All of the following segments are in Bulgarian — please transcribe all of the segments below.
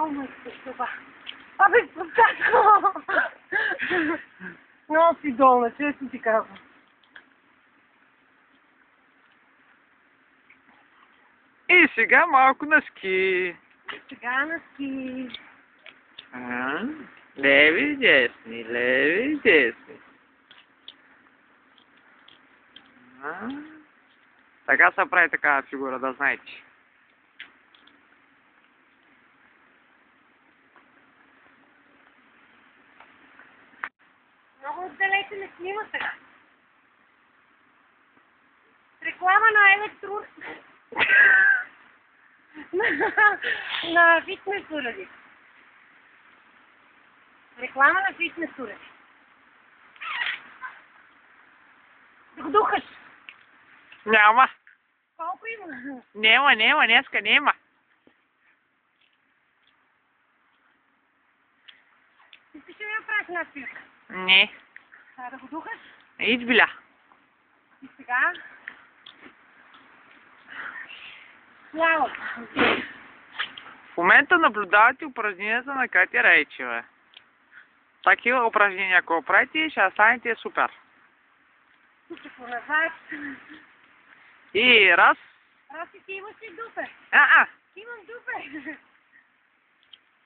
my God, ba? Абе, татко! Много си долна, често ти казвам. И сега малко на ски. Сега на ски. Леви, десни, леви, десни. Така се прави такава фигура, да знаете. Много отдалече не снима сега. Реклама на електро... на фитнес уреди. Реклама на фитнес уреди. Да го духаш. Няма. Колко има? Няма, днеска няма. Искаш ли да направиш една спирка? Не. Да го духаш? Ид биля. И сега? Слава! В момента наблюдавате упражненията на Катя Райчева. Такива упражнения, ако правите, ще станете супер. Тук назад. И раз. Раси, ти имаш ли дупе? Имам дупе.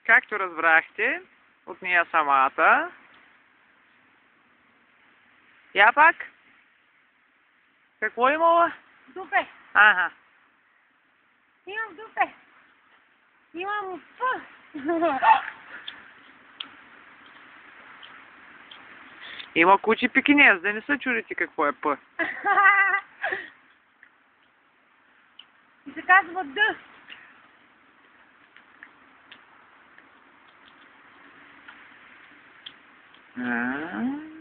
Както разбрахте от нея самата. Я пак? Какво имала? Дупе. Ага. Имам дупе. Имам П. Има кучи пекинез, да не се чудите какво е П. И се казва Д. А.